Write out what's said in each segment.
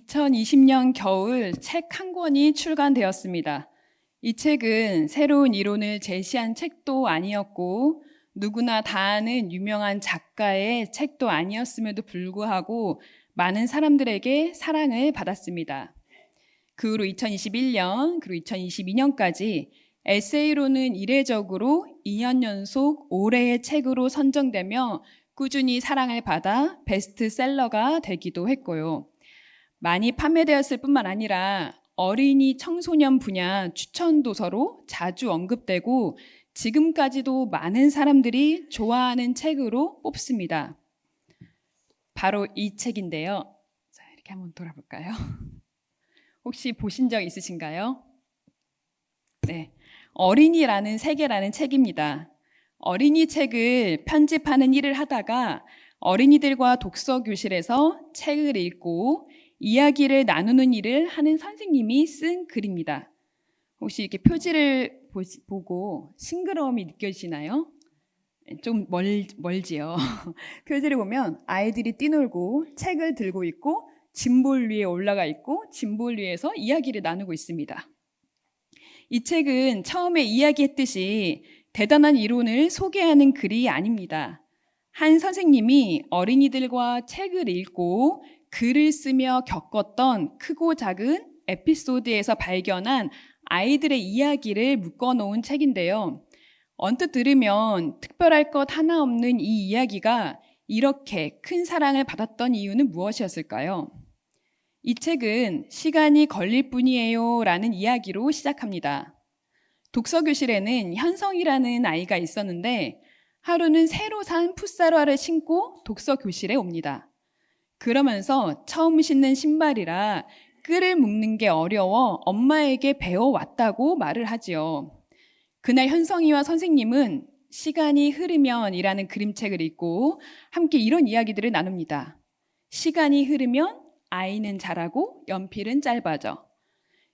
2020년 겨울 책 한 권이 출간되었습니다. 이 책은 새로운 이론을 제시한 책도 아니었고 누구나 다 아는 유명한 작가의 책도 아니었음에도 불구하고 많은 사람들에게 사랑을 받았습니다. 그 후로 2021년 그리고 2022년까지 에세이로는 이례적으로 2년 연속 올해의 책으로 선정되며 꾸준히 사랑을 받아 베스트셀러가 되기도 했고요. 많이 판매되었을 뿐만 아니라 어린이 청소년 분야 추천 도서로 자주 언급되고 지금까지도 많은 사람들이 좋아하는 책으로 뽑습니다. 바로 이 책인데요. 자, 이렇게 한번 돌아볼까요? 혹시 보신 적 있으신가요? 네, 어린이라는 세계라는 책입니다. 어린이 책을 편집하는 일을 하다가 어린이들과 독서 교실에서 책을 읽고 이야기를 나누는 일을 하는 선생님이 쓴 글입니다. 혹시 이렇게 표지를 보고 싱그러움이 느껴지시나요? 좀 멀지요. 표지를 보면 아이들이 뛰놀고 책을 들고 있고 짐볼 위에 올라가 있고 짐볼 위에서 이야기를 나누고 있습니다. 이 책은 처음에 이야기했듯이 대단한 이론을 소개하는 글이 아닙니다. 한 선생님이 어린이들과 책을 읽고 글을 쓰며 겪었던 크고 작은 에피소드에서 발견한 아이들의 이야기를 묶어놓은 책인데요. 언뜻 들으면 특별할 것 하나 없는 이 이야기가 이렇게 큰 사랑을 받았던 이유는 무엇이었을까요? 이 책은 시간이 걸릴 뿐이에요 라는 이야기로 시작합니다. 독서교실에는 현성이라는 아이가 있었는데 하루는 새로 산 풋사과를 신고 독서교실에 옵니다. 그러면서 처음 신는 신발이라 끈을 묶는 게 어려워 엄마에게 배워왔다고 말을 하지요. 그날 현성이와 선생님은 시간이 흐르면이라는 그림책을 읽고 함께 이런 이야기들을 나눕니다. 시간이 흐르면 아이는 자라고 연필은 짧아져.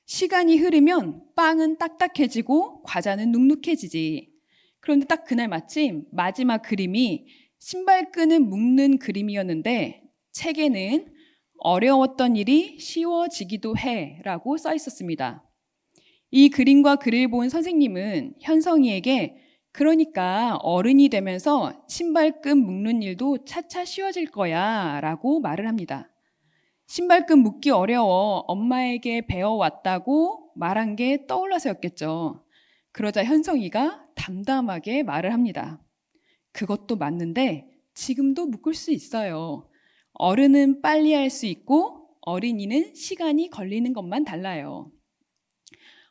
시간이 흐르면 빵은 딱딱해지고 과자는 눅눅해지지. 그런데 딱 그날 마침 마지막 그림이 신발끈을 묶는 그림이었는데 책에는 어려웠던 일이 쉬워지기도 해 라고 써 있었습니다. 이 그림과 글을 본 선생님은 현성이에게 그러니까 어른이 되면서 신발끈 묶는 일도 차차 쉬워질 거야 라고 말을 합니다. 신발끈 묶기 어려워 엄마에게 배워왔다고 말한 게 떠올라서였겠죠. 그러자 현성이가 담담하게 말을 합니다. 그것도 맞는데 지금도 묶을 수 있어요. 어른은 빨리 할 수 있고 어린이는 시간이 걸리는 것만 달라요.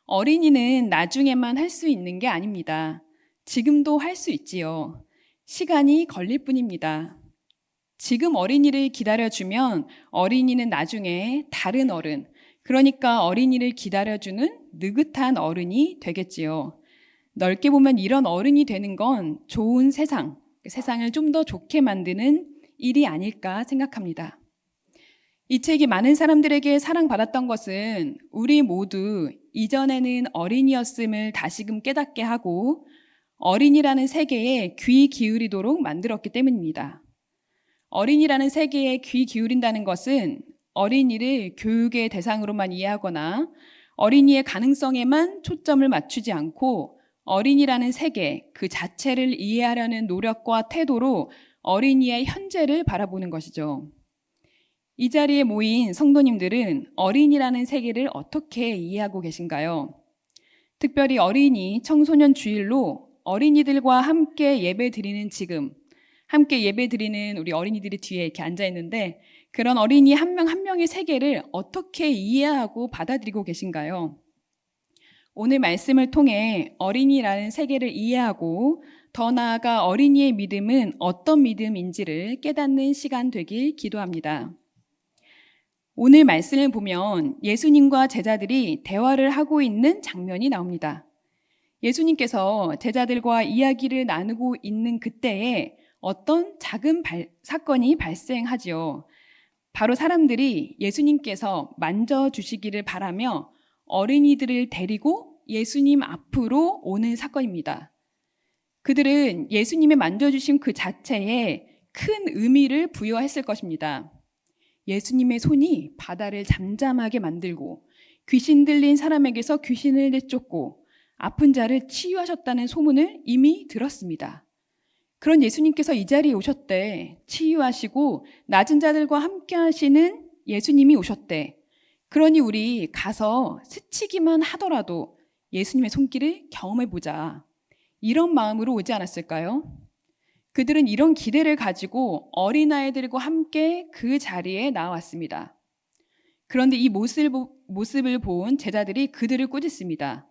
어린이는 나중에만 할 수 있는 게 아닙니다. 지금도 할 수 있지요. 시간이 걸릴 뿐입니다. 지금 어린이를 기다려주면 어린이는 나중에 다른 어른, 그러니까 어린이를 기다려주는 느긋한 어른이 되겠지요. 넓게 보면 이런 어른이 되는 건 좋은 세상을 좀 더 좋게 만드는 일이 아닐까 생각합니다. 이 책이 많은 사람들에게 사랑받았던 것은 우리 모두 이전에는 어린이였음을 다시금 깨닫게 하고 어린이라는 세계에 귀 기울이도록 만들었기 때문입니다. 어린이라는 세계에 귀 기울인다는 것은 어린이를 교육의 대상으로만 이해하거나 어린이의 가능성에만 초점을 맞추지 않고 어린이라는 세계 그 자체를 이해하려는 노력과 태도로 어린이의 현재를 바라보는 것이죠. 이 자리에 모인 성도님들은 어린이라는 세계를 어떻게 이해하고 계신가요? 특별히 어린이 청소년 주일로 어린이들과 함께 예배 드리는 지금, 함께 예배 드리는 우리 어린이들이 뒤에 이렇게 앉아 있는데 그런 어린이 한 명 한 명의 세계를 어떻게 이해하고 받아들이고 계신가요? 오늘 말씀을 통해 어린이라는 세계를 이해하고 더 나아가 어린이의 믿음은 어떤 믿음인지를 깨닫는 시간 되길 기도합니다. 오늘 말씀을 보면 예수님과 제자들이 대화를 하고 있는 장면이 나옵니다. 예수님께서 제자들과 이야기를 나누고 있는 그때에 어떤 작은 사건이 발생하지요. 바로 사람들이 예수님께서 만져주시기를 바라며 어린이들을 데리고 예수님 앞으로 오는 사건입니다. 그들은 예수님의 만져주심 그 자체에 큰 의미를 부여했을 것입니다. 예수님의 손이 바다를 잠잠하게 만들고 귀신 들린 사람에게서 귀신을 내쫓고 아픈 자를 치유하셨다는 소문을 이미 들었습니다. 그런 예수님께서 이 자리에 오셨대. 치유하시고 낮은 자들과 함께 하시는 예수님이 오셨대. 그러니 우리 가서 스치기만 하더라도 예수님의 손길을 경험해보자. 이런 마음으로 오지 않았을까요? 그들은 이런 기대를 가지고 어린아이들과 함께 그 자리에 나왔습니다. 그런데 이 모습을 본 제자들이 그들을 꾸짖습니다.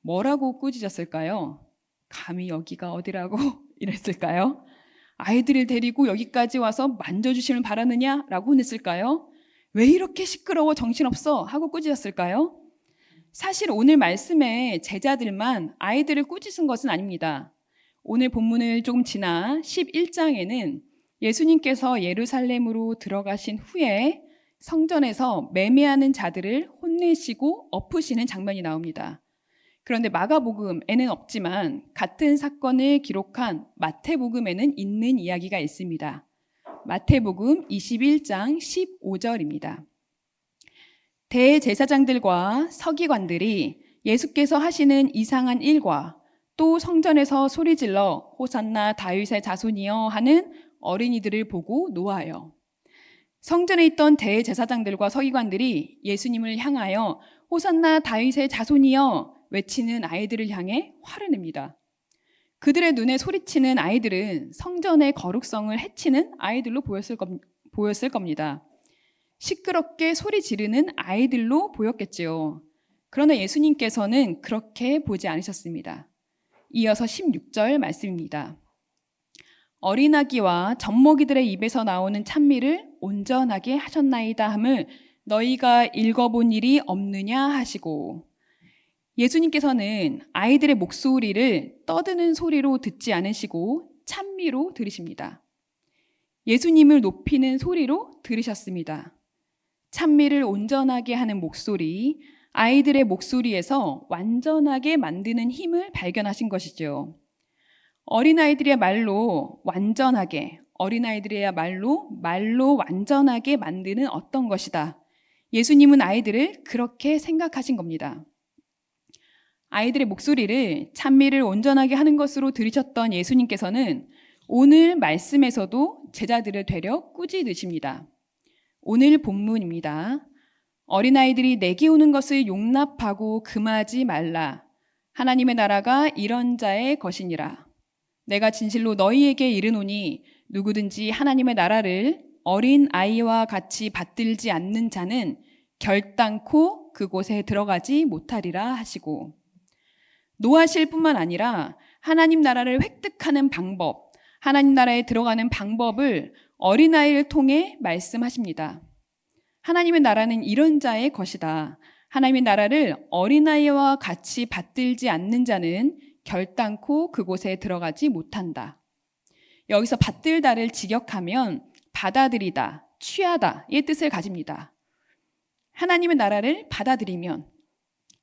뭐라고 꾸짖었을까요? 감히 여기가 어디라고 이랬을까요? 아이들을 데리고 여기까지 와서 만져주시면 바라느냐라고 혼냈을까요? 왜 이렇게 시끄러워 정신없어 하고 꾸짖었을까요? 사실 오늘 말씀에 제자들만 아이들을 꾸짖은 것은 아닙니다. 오늘 본문을 조금 지나 11장에는 예수님께서 예루살렘으로 들어가신 후에 성전에서 매매하는 자들을 혼내시고 엎으시는 장면이 나옵니다. 그런데 마가복음에는 없지만 같은 사건을 기록한 마태복음에는 있는 이야기가 있습니다. 마태복음 21장 15절입니다. 대제사장들과 서기관들이 예수께서 하시는 이상한 일과 또 성전에서 소리질러 호산나 다윗의 자손이여 하는 어린이들을 보고 노하여 성전에 있던 대제사장들과 서기관들이 예수님을 향하여 호산나 다윗의 자손이여 외치는 아이들을 향해 화를 냅니다. 그들의 눈에 소리치는 아이들은 성전의 거룩성을 해치는 아이들로 보였을 겁니다. 시끄럽게 소리 지르는 아이들로 보였겠지요. 그러나 예수님께서는 그렇게 보지 않으셨습니다. 이어서 16절 말씀입니다. 어린아기와 젖먹이들의 입에서 나오는 찬미를 온전하게 하셨나이다 함을 너희가 읽어본 일이 없느냐 하시고, 예수님께서는 아이들의 목소리를 떠드는 소리로 듣지 않으시고 찬미로 들으십니다. 예수님을 높이는 소리로 들으셨습니다. 찬미를 온전하게 하는 목소리, 아이들의 목소리에서 완전하게 만드는 힘을 발견하신 것이죠. 어린아이들의 말로 완전하게, 어린아이들이야말로 말로 완전하게 만드는 어떤 것이다. 예수님은 아이들을 그렇게 생각하신 겁니다. 아이들의 목소리를 찬미를 온전하게 하는 것으로 들으셨던 예수님께서는 오늘 말씀에서도 제자들을 되려 꾸짖으십니다. 오늘 본문입니다. 어린아이들이 내게 오는 것을 용납하고 금하지 말라. 하나님의 나라가 이런 자의 것이니라. 내가 진실로 너희에게 이르노니 누구든지 하나님의 나라를 어린 아이와 같이 받들지 않는 자는 결단코 그곳에 들어가지 못하리라 하시고, 노하실 뿐만 아니라 하나님 나라를 획득하는 방법, 하나님 나라에 들어가는 방법을 어린아이를 통해 말씀하십니다. 하나님의 나라는 이런 자의 것이다. 하나님의 나라를 어린아이와 같이 받들지 않는 자는 결단코 그곳에 들어가지 못한다. 여기서 받들다를 직역하면 받아들이다, 취하다의 뜻을 가집니다. 하나님의 나라를 받아들이면,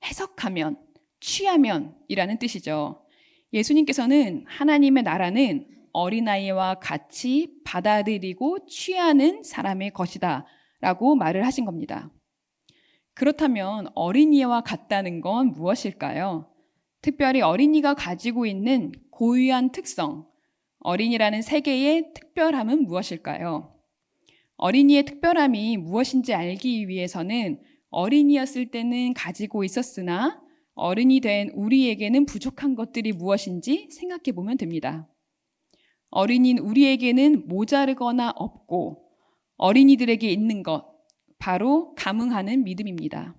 해석하면, 취하면 이라는 뜻이죠. 예수님께서는 하나님의 나라는 어린아이와 같이 받아들이고 취하는 사람의 것이다 라고 말을 하신 겁니다. 그렇다면 어린이와 같다는 건 무엇일까요? 특별히 어린이가 가지고 있는 고유한 특성, 어린이라는 세계의 특별함은 무엇일까요? 어린이의 특별함이 무엇인지 알기 위해서는 어린이였을 때는 가지고 있었으나 어른이 된 우리에게는 부족한 것들이 무엇인지 생각해 보면 됩니다. 어린이인 우리에게는 모자르거나 없고 어린이들에게 있는 것, 바로 감흥하는 믿음입니다.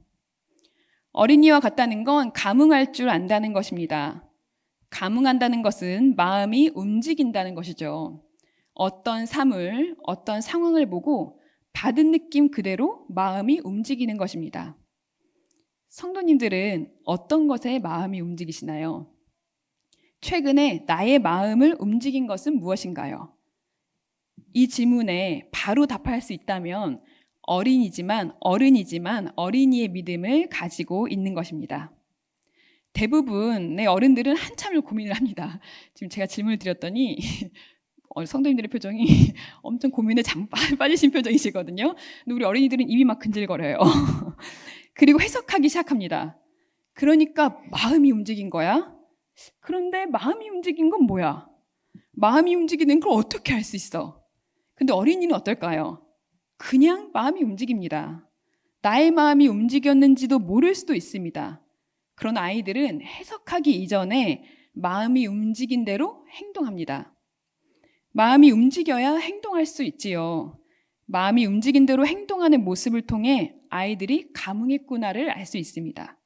어린이와 같다는 건 감흥할 줄 안다는 것입니다. 감흥한다는 것은 마음이 움직인다는 것이죠. 어떤 삶을, 어떤 상황을 보고 받은 느낌 그대로 마음이 움직이는 것입니다. 성도님들은 어떤 것에 마음이 움직이시나요? 최근에 나의 마음을 움직인 것은 무엇인가요? 이 질문에 바로 답할 수 있다면 어른이지만 어린이의 믿음을 가지고 있는 것입니다. 대부분의 어른들은 한참을 고민을 합니다. 지금 제가 질문을 드렸더니 성도님들의 표정이 엄청 고민에 잠 빠지신 표정이시거든요. 근데 우리 어린이들은 입이 막 근질거려요. 그리고 해석하기 시작합니다. 그러니까 마음이 움직인 거야? 그런데 마음이 움직인 건 뭐야? 마음이 움직이는 걸 어떻게 알 수 있어? 근데 어린이는 어떨까요? 그냥 마음이 움직입니다. 나의 마음이 움직였는지도 모를 수도 있습니다. 그런 아이들은 해석하기 이전에 마음이 움직인 대로 행동합니다. 마음이 움직여야 행동할 수 있지요. 마음이 움직인 대로 행동하는 모습을 통해 아이들이 감흥했구나를 알 수 있습니다.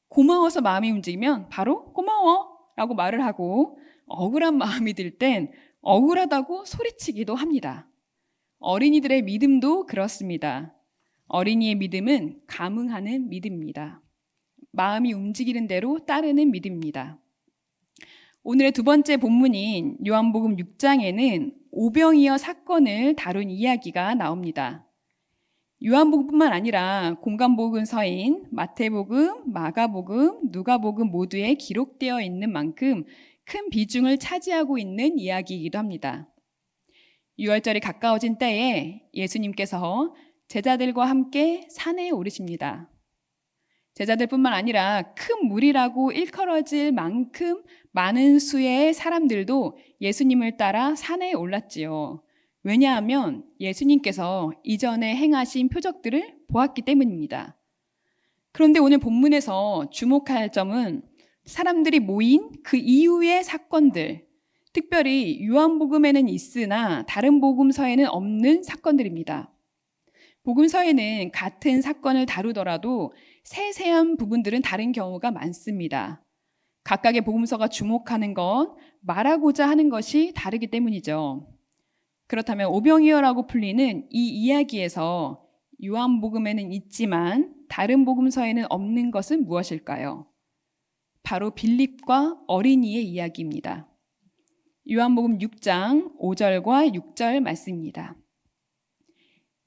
고마워서 마음이 움직이면 바로 고마워 라고 말을 하고, 억울한 마음이 들 땐 억울하다고 소리치기도 합니다. 어린이들의 믿음도 그렇습니다. 어린이의 믿음은 감흥하는 믿음입니다. 마음이 움직이는 대로 따르는 믿음입니다. 오늘의 두 번째 본문인 요한복음 6장에는 오병이어 사건을 다룬 이야기가 나옵니다. 요한복음뿐만 아니라 공간복음서인 마태복음, 마가복음, 누가복음 모두에 기록되어 있는 만큼 큰 비중을 차지하고 있는 이야기이기도 합니다. 유월절이 가까워진 때에 예수님께서 제자들과 함께 산에 오르십니다. 제자들뿐만 아니라 큰 무리라고 일컬어질 만큼 많은 수의 사람들도 예수님을 따라 산에 올랐지요. 왜냐하면 예수님께서 이전에 행하신 표적들을 보았기 때문입니다. 그런데 오늘 본문에서 주목할 점은 사람들이 모인 그 이후의 사건들, 특별히 요한복음에는 있으나 다른 복음서에는 없는 사건들입니다. 복음서에는 같은 사건을 다루더라도 세세한 부분들은 다른 경우가 많습니다. 각각의 복음서가 주목하는 것, 말하고자 하는 것이 다르기 때문이죠. 그렇다면 오병이어라고 불리는 이 이야기에서 요한복음에는 있지만 다른 복음서에는 없는 것은 무엇일까요? 바로 빌립과 어린이의 이야기입니다. 요한복음 6장 5절과 6절 말씀입니다.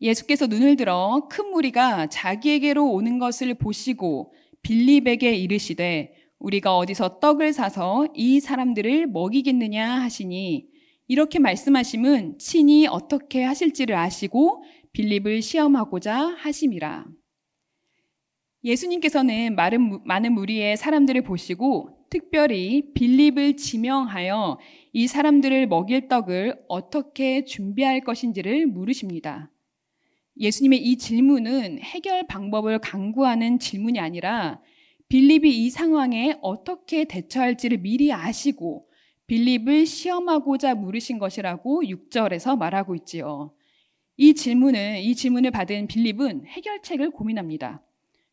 예수께서 눈을 들어 큰 무리가 자기에게로 오는 것을 보시고 빌립에게 이르시되 우리가 어디서 떡을 사서 이 사람들을 먹이겠느냐 하시니, 이렇게 말씀하심은 친히 어떻게 하실지를 아시고 빌립을 시험하고자 하심이라. 예수님께서는 많은 무리의 사람들을 보시고 특별히 빌립을 지명하여 이 사람들을 먹일 떡을 어떻게 준비할 것인지를 물으십니다. 예수님의 이 질문은 해결 방법을 강구하는 질문이 아니라 빌립이 이 상황에 어떻게 대처할지를 미리 아시고 빌립을 시험하고자 물으신 것이라고 6절에서 말하고 있지요. 이 질문을 받은 빌립은 해결책을 고민합니다.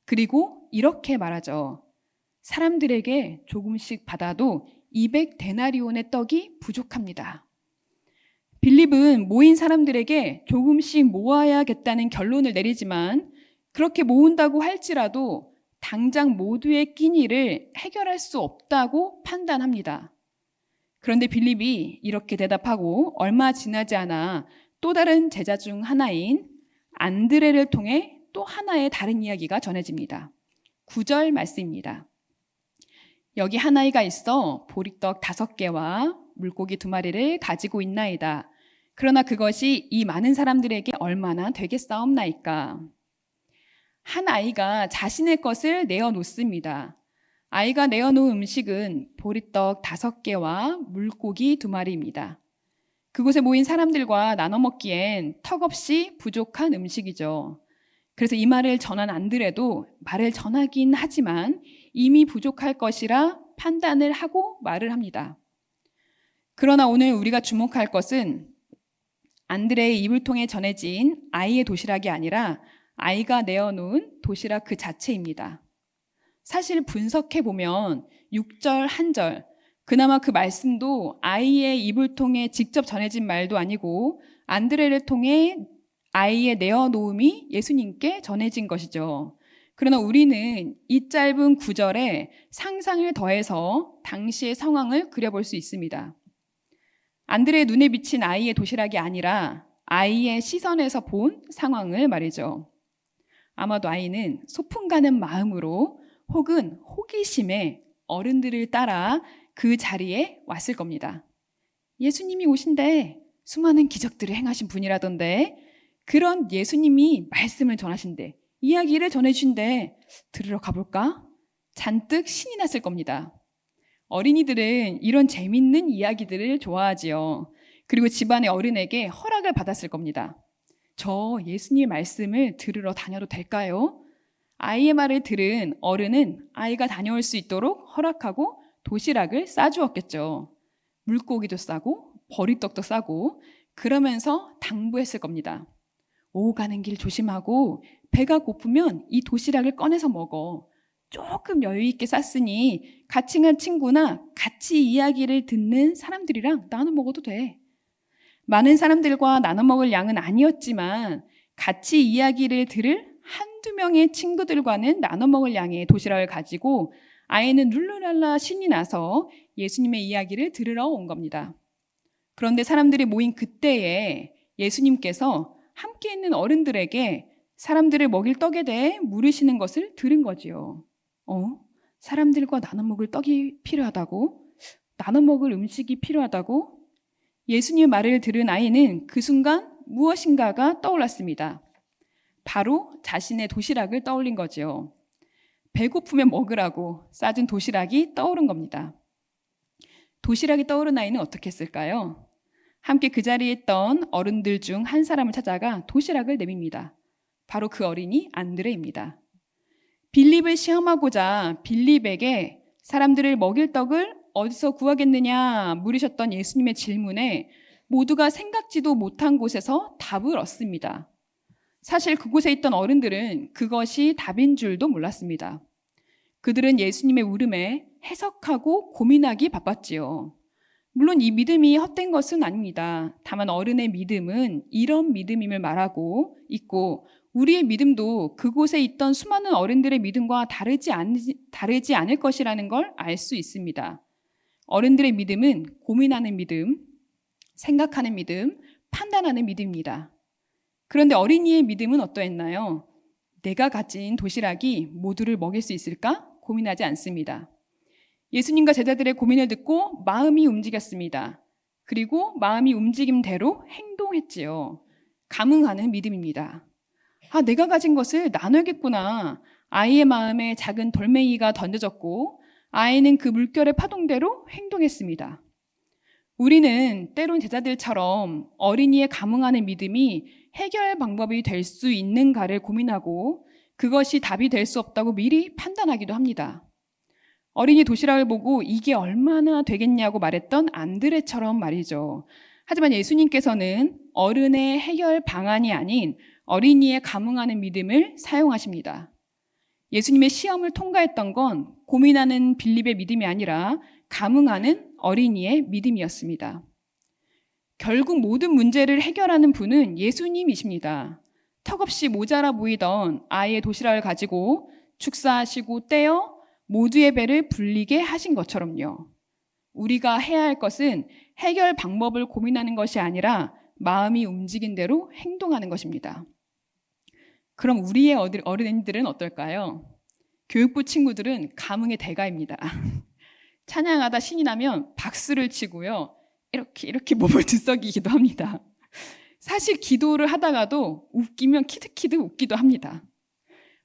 그리고 이렇게 말하죠. 사람들에게 조금씩 받아도 200데나리온의 떡이 부족합니다. 빌립은 모인 사람들에게 조금씩 모아야겠다는 결론을 내리지만 그렇게 모은다고 할지라도 당장 모두의 끼니를 해결할 수 없다고 판단합니다. 그런데 빌립이 이렇게 대답하고 얼마 지나지 않아 또 다른 제자 중 하나인 안드레를 통해 또 하나의 다른 이야기가 전해집니다. 9절 말씀입니다. 여기 한 아이가 있어 보리떡 5개와 물고기 2마리를 가지고 있나이다. 그러나 그것이 이 많은 사람들에게 얼마나 되겠사옵나이까. 한 아이가 자신의 것을 내어놓습니다. 아이가 내어놓은 음식은 보리떡 5개와 물고기 2마리입니다. 그곳에 모인 사람들과 나눠 먹기엔 턱없이 부족한 음식이죠. 그래서 이 말을 전한 안드레도 말을 전하긴 하지만 이미 부족할 것이라 판단을 하고 말을 합니다. 그러나 오늘 우리가 주목할 것은 안드레의 입을 통해 전해진 아이의 도시락이 아니라 아이가 내어놓은 도시락 그 자체입니다. 사실 분석해보면 6절, 한 절, 그나마 그 말씀도 아이의 입을 통해 직접 전해진 말도 아니고 안드레를 통해 아이의 내어놓음이 예수님께 전해진 것이죠. 그러나 우리는 이 짧은 구절에 상상을 더해서 당시의 상황을 그려볼 수 있습니다. 안드레의 눈에 비친 아이의 도시락이 아니라 아이의 시선에서 본 상황을 말이죠. 아마도 아이는 소풍 가는 마음으로 혹은 호기심에 어른들을 따라 그 자리에 왔을 겁니다. 예수님이 오신대. 수많은 기적들을 행하신 분이라던데. 그런 예수님이 말씀을 전하신대. 이야기를 전해주신대. 들으러 가볼까? 잔뜩 신이 났을 겁니다. 어린이들은 이런 재밌는 이야기들을 좋아하지요. 그리고 집안의 어른에게 허락을 받았을 겁니다. 저 예수님의 말씀을 들으러 다녀도 될까요? 아이의 말을 들은 어른은 아이가 다녀올 수 있도록 허락하고 도시락을 싸주었겠죠. 물고기도 싸고 버리떡도 싸고 그러면서 당부했을 겁니다. 오고 가는 길 조심하고 배가 고프면 이 도시락을 꺼내서 먹어. 조금 여유 있게 쌌으니 같이 간 친구나 같이 이야기를 듣는 사람들이랑 나눠 먹어도 돼. 많은 사람들과 나눠 먹을 양은 아니었지만 같이 이야기를 들을 한두 명의 친구들과는 나눠 먹을 양의 도시락을 가지고 아이는 룰루랄라 신이 나서 예수님의 이야기를 들으러 온 겁니다. 그런데 사람들이 모인 그때에 예수님께서 함께 있는 어른들에게 사람들을 먹일 떡에 대해 물으시는 것을 들은 거지요. 사람들과 나눠 먹을 떡이 필요하다고? 나눠 먹을 음식이 필요하다고? 예수님의 말을 들은 아이는 그 순간 무엇인가가 떠올랐습니다. 바로 자신의 도시락을 떠올린 거지요. 배고프면 먹으라고 싸준 도시락이 떠오른 겁니다. 도시락이 떠오른 아이는 어떻게 했을까요? 함께 그 자리에 있던 어른들 중 한 사람을 찾아가 도시락을 내밉니다. 바로 그 어린이 안드레입니다. 빌립을 시험하고자 빌립에게 사람들을 먹일 떡을 어디서 구하겠느냐 물으셨던 예수님의 질문에 모두가 생각지도 못한 곳에서 답을 얻습니다. 사실 그곳에 있던 어른들은 그것이 답인 줄도 몰랐습니다. 그들은 예수님의 물음에 해석하고 고민하기 바빴지요. 물론 이 믿음이 헛된 것은 아닙니다. 다만 어른의 믿음은 이런 믿음임을 말하고 있고 우리의 믿음도 그곳에 있던 수많은 어른들의 믿음과 다르지 않을 것이라는 걸 알 수 있습니다. 어른들의 믿음은 고민하는 믿음, 생각하는 믿음, 판단하는 믿음입니다. 그런데 어린이의 믿음은 어떠했나요? 내가 가진 도시락이 모두를 먹일 수 있을까? 고민하지 않습니다. 예수님과 제자들의 고민을 듣고 마음이 움직였습니다. 그리고 마음이 움직임대로 행동했지요. 감응하는 믿음입니다. 내가 가진 것을 나눠야겠구나. 아이의 마음에 작은 돌멩이가 던져졌고 아이는 그 물결의 파동대로 행동했습니다. 우리는 때론 제자들처럼 어린이의 감응하는 믿음이 해결 방법이 될 수 있는가를 고민하고 그것이 답이 될 수 없다고 미리 판단하기도 합니다. 어린이 도시락을 보고 이게 얼마나 되겠냐고 말했던 안드레처럼 말이죠. 하지만 예수님께서는 어른의 해결 방안이 아닌 어린이의 감응하는 믿음을 사용하십니다. 예수님의 시험을 통과했던 건 고민하는 빌립의 믿음이 아니라 감응하는 어린이의 믿음이었습니다. 결국 모든 문제를 해결하는 분은 예수님이십니다. 턱없이 모자라 보이던 아이의 도시락을 가지고 축사하시고 떼어 모두의 배를 불리게 하신 것처럼요. 우리가 해야 할 것은 해결 방법을 고민하는 것이 아니라 마음이 움직인 대로 행동하는 것입니다. 그럼 우리의 어른들은 어떨까요? 교육부 친구들은 감흥의 대가입니다. 찬양하다 신이 나면 박수를 치고요. 이렇게 몸을 들썩이기도 합니다. 사실 기도를 하다가도 웃기면 키득키득 웃기도 합니다.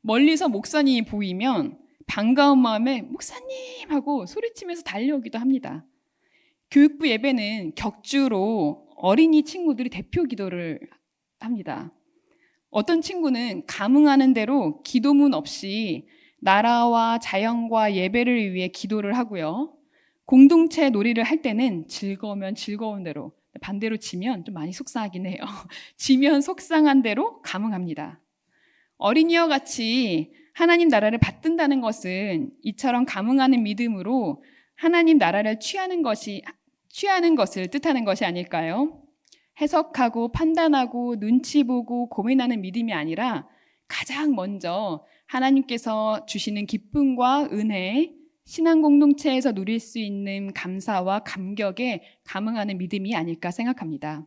멀리서 목사님이 보이면 반가운 마음에 목사님 하고 소리치면서 달려오기도 합니다. 교육부 예배는 격주로 어린이 친구들이 대표 기도를 합니다. 어떤 친구는 감응하는 대로 기도문 없이 나라와 자연과 예배를 위해 기도를 하고요. 공동체 놀이를 할 때는 즐거우면 즐거운 대로, 반대로 지면 좀 많이 속상하긴 해요. 지면 속상한 대로 감응합니다. 어린이와 같이 하나님 나라를 받든다는 것은 이처럼 감응하는 믿음으로 하나님 나라를 취하는 것을 뜻하는 것이 아닐까요? 해석하고 판단하고 눈치 보고 고민하는 믿음이 아니라 가장 먼저 하나님께서 주시는 기쁨과 은혜, 신앙 공동체에서 누릴 수 있는 감사와 감격에 감응하는 믿음이 아닐까 생각합니다.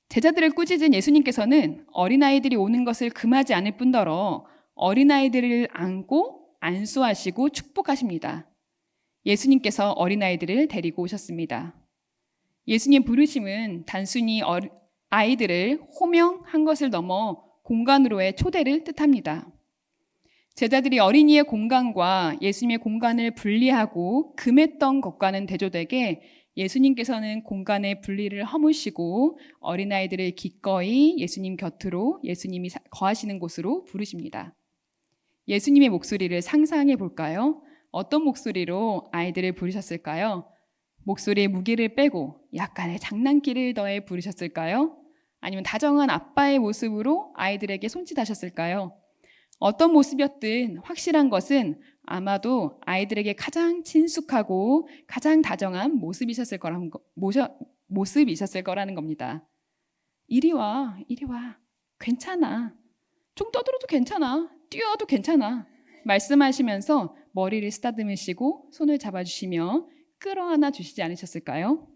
제자들을 꾸짖은 예수님께서는 어린아이들이 오는 것을 금하지 않을 뿐더러 어린아이들을 안고 안수하시고 축복하십니다. 예수님께서 어린아이들을 데리고 오셨습니다. 예수님의 부르심은 단순히 아이들을 호명한 것을 넘어 공간으로의 초대를 뜻합니다. 제자들이 어린이의 공간과 예수님의 공간을 분리하고 금했던 것과는 대조되게 예수님께서는 공간의 분리를 허무시고 어린아이들을 기꺼이 예수님 곁으로, 예수님이 거하시는 곳으로 부르십니다. 예수님의 목소리를 상상해 볼까요? 어떤 목소리로 아이들을 부르셨을까요? 목소리에 무게를 빼고 약간의 장난기를 더해 부르셨을까요? 아니면 다정한 아빠의 모습으로 아이들에게 손짓하셨을까요? 어떤 모습이었든 확실한 것은 아마도 아이들에게 가장 친숙하고 가장 다정한 모습이셨을 거라는 겁니다. 이리 와, 이리 와. 괜찮아. 좀 떠들어도 괜찮아. 뛰어도 괜찮아. 말씀하시면서 머리를 쓰다듬으시고 손을 잡아주시며 끌어안아 주시지 않으셨을까요?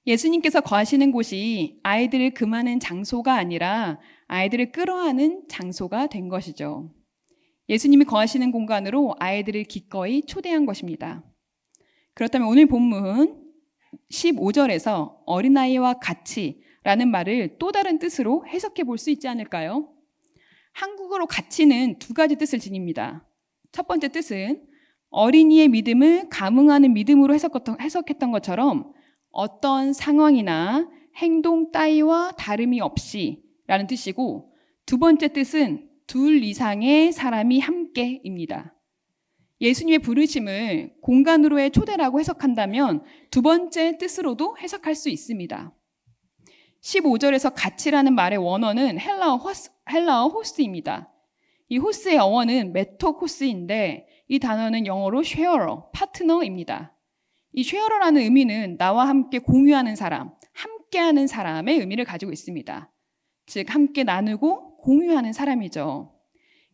예수님께서 거하시는 곳이 아이들을 금하는 장소가 아니라 아이들을 끌어안는 장소가 된 것이죠. 예수님이 거하시는 공간으로 아이들을 기꺼이 초대한 것입니다. 그렇다면 오늘 본문 15절에서 어린아이와 같이 라는 말을 또 다른 뜻으로 해석해 볼 수 있지 않을까요? 한국어로 같이는 두 가지 뜻을 지닙니다. 첫 번째 뜻은 어린이의 믿음을 감응하는 믿음으로 해석했던 것처럼 어떤 상황이나 행동 따위와 다름이 없이 라는 뜻이고, 두 번째 뜻은 둘 이상의 사람이 함께입니다. 예수님의 부르심을 공간으로의 초대라고 해석한다면 두 번째 뜻으로도 해석할 수 있습니다. 15절에서 같이라는 말의 원어는 헬라어 호스입니다. 이 호스의 어원은 메토코스인데 이 단어는 영어로 쉐어러, 파트너입니다. 이 쉐어러라는 의미는 나와 함께 공유하는 사람, 함께하는 사람의 의미를 가지고 있습니다. 즉 함께 나누고 공유하는 사람이죠.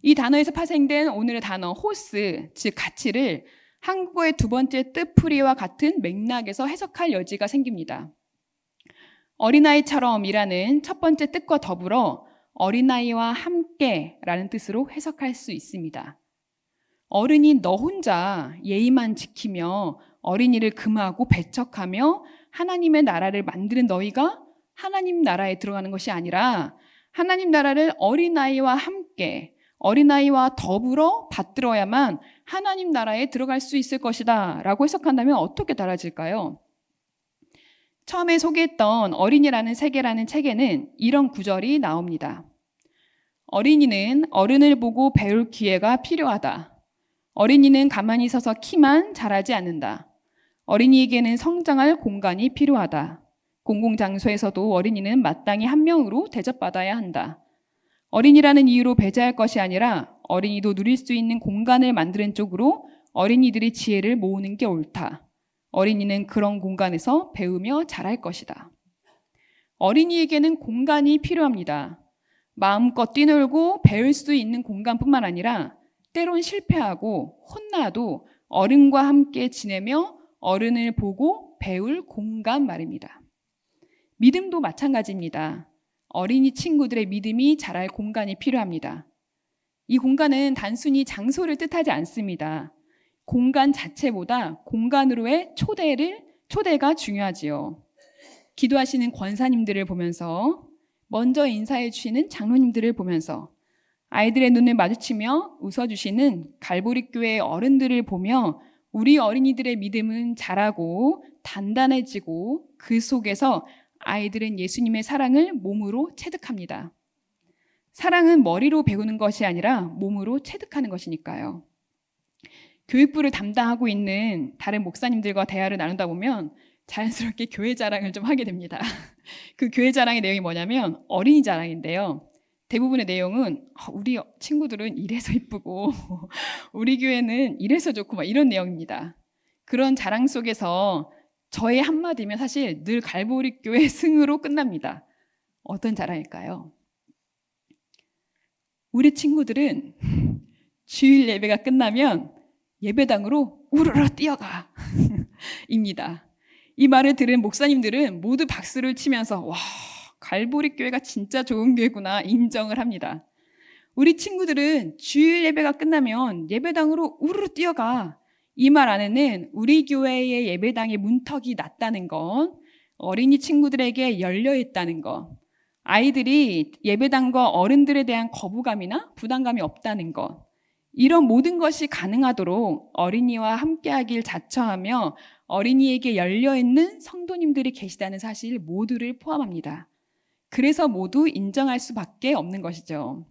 이 단어에서 파생된 오늘의 단어 호스, 즉 가치를 한국어의 두 번째 뜻풀이와 같은 맥락에서 해석할 여지가 생깁니다. 어린아이처럼이라는 첫 번째 뜻과 더불어 어린아이와 함께라는 뜻으로 해석할 수 있습니다. 어른이 너 혼자 예의만 지키며 어린이를 금하고 배척하며 하나님의 나라를 만드는 너희가 하나님 나라에 들어가는 것이 아니라 하나님 나라를 어린아이와 함께, 어린아이와 더불어 받들어야만 하나님 나라에 들어갈 수 있을 것이다 라고 해석한다면 어떻게 달라질까요? 처음에 소개했던 어린이라는 세계라는 책에는 이런 구절이 나옵니다. 어린이는 어른을 보고 배울 기회가 필요하다. 어린이는 가만히 서서 키만 자라지 않는다. 어린이에게는 성장할 공간이 필요하다. 공공장소에서도 어린이는 마땅히 한 명으로 대접받아야 한다. 어린이라는 이유로 배제할 것이 아니라 어린이도 누릴 수 있는 공간을 만드는 쪽으로 어린이들의 지혜를 모으는 게 옳다. 어린이는 그런 공간에서 배우며 자랄 것이다. 어린이에게는 공간이 필요합니다. 마음껏 뛰놀고 배울 수 있는 공간뿐만 아니라 때론 실패하고 혼나도 어른과 함께 지내며 어른을 보고 배울 공간 말입니다. 믿음도 마찬가지입니다. 어린이 친구들의 믿음이 자랄 공간이 필요합니다. 이 공간은 단순히 장소를 뜻하지 않습니다. 공간 자체보다 공간으로의 초대가 중요하지요. 기도하시는 권사님들을 보면서, 먼저 인사해 주시는 장로님들을 보면서, 아이들의 눈을 마주치며 웃어주시는 갈보리교회 어른들을 보며 우리 어린이들의 믿음은 자라고 단단해지고 그 속에서 아이들은 예수님의 사랑을 몸으로 체득합니다. 사랑은 머리로 배우는 것이 아니라 몸으로 체득하는 것이니까요. 교육부를 담당하고 있는 다른 목사님들과 대화를 나누다 보면 자연스럽게 교회 자랑을 좀 하게 됩니다. 그 교회 자랑의 내용이 뭐냐면 어린이 자랑인데요. 대부분의 내용은 우리 친구들은 이래서 이쁘고 우리 교회는 이래서 좋고 막 이런 내용입니다. 그런 자랑 속에서 저의 한마디면 사실 늘 갈보리 교회 승으로 끝납니다. 어떤 자랑일까요? 우리 친구들은 주일 예배가 끝나면 예배당으로 우르르 뛰어가 입니다. 이 말을 들은 목사님들은 모두 박수를 치면서 와, 갈보리 교회가 진짜 좋은 교회구나 인정을 합니다. 우리 친구들은 주일 예배가 끝나면 예배당으로 우르르 뛰어가. 이 말 안에는 우리 교회의 예배당의 문턱이 낮다는 것, 어린이 친구들에게 열려 있다는 것, 아이들이 예배당과 어른들에 대한 거부감이나 부담감이 없다는 것, 이런 모든 것이 가능하도록 어린이와 함께하길 자처하며 어린이에게 열려있는 성도님들이 계시다는 사실 모두를 포함합니다. 그래서 모두 인정할 수밖에 없는 것이죠.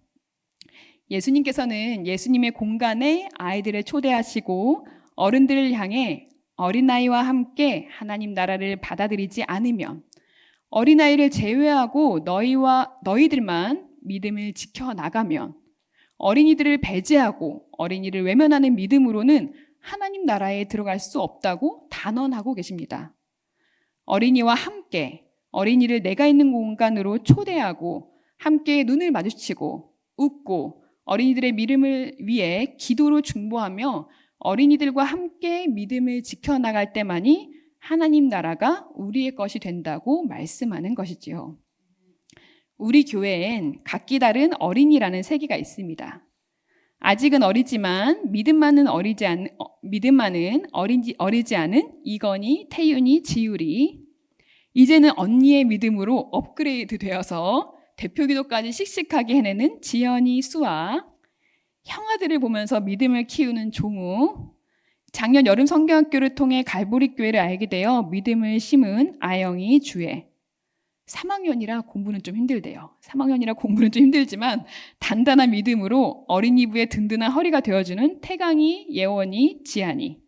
예수님께서는 예수님의 공간에 아이들을 초대하시고 어른들을 향해 어린아이와 함께 하나님 나라를 받아들이지 않으면, 어린아이를 제외하고 너희들만 믿음을 지켜나가면, 어린이들을 배제하고 어린이를 외면하는 믿음으로는 하나님 나라에 들어갈 수 없다고 단언하고 계십니다. 어린이와 함께 어린이를 내가 있는 공간으로 초대하고 함께 눈을 마주치고 웃고 어린이들의 믿음을 위해 기도로 중보하며 어린이들과 함께 믿음을 지켜나갈 때만이 하나님 나라가 우리의 것이 된다고 말씀하는 것이지요. 우리 교회엔 각기 다른 어린이라는 세계가 있습니다. 아직은 어리지만 믿음만은 어리지 않은 이건희, 태윤이, 지율이, 이제는 언니의 믿음으로 업그레이드 되어서 대표기도까지 씩씩하게 해내는 지연이, 수아, 형아들을 보면서 믿음을 키우는 종우, 작년 여름 성경학교를 통해 갈보리 교회를 알게 되어 믿음을 심은 아영이, 주혜. 3학년이라 공부는 좀 힘들대요. 3학년이라 공부는 좀 힘들지만 단단한 믿음으로 어린이부의 든든한 허리가 되어주는 태강이, 예원이, 지한이.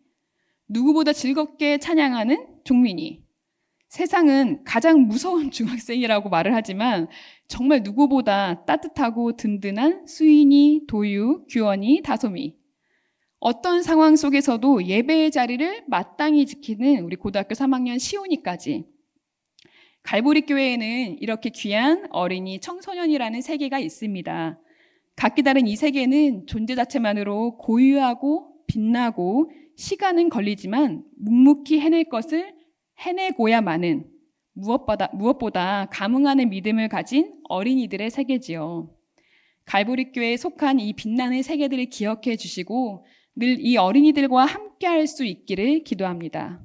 누구보다 즐겁게 찬양하는 종민이. 세상은 가장 무서운 중학생이라고 말을 하지만 정말 누구보다 따뜻하고 든든한 수인이, 도유, 규원이, 다솜이. 어떤 상황 속에서도 예배의 자리를 마땅히 지키는 우리 고등학교 3학년 시온이까지. 갈보리 교회에는 이렇게 귀한 어린이, 청소년이라는 세계가 있습니다. 각기 다른 이 세계는 존재 자체만으로 고유하고 빛나고 시간은 걸리지만 묵묵히 해낼 것을 해내고야만은 무엇보다 감흥하는 믿음을 가진 어린이들의 세계지요. 갈보리 교회에 속한 이 빛나는 세계들을 기억해 주시고 늘 이 어린이들과 함께할 수 있기를 기도합니다.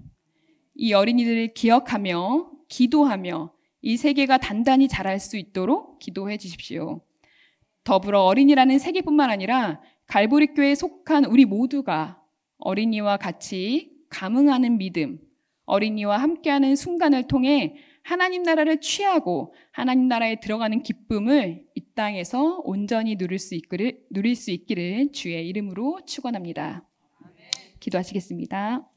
이 어린이들을 기억하며 기도하며 이 세계가 단단히 자랄 수 있도록 기도해 주십시오. 더불어 어린이라는 세계뿐만 아니라 갈보리 교회에 속한 우리 모두가 어린이와 같이 감흥하는 믿음, 어린이와 함께하는 순간을 통해 하나님 나라를 취하고 하나님 나라에 들어가는 기쁨을 이 땅에서 온전히 누릴 수 있기를 주의 이름으로 축원합니다. 기도하시겠습니다.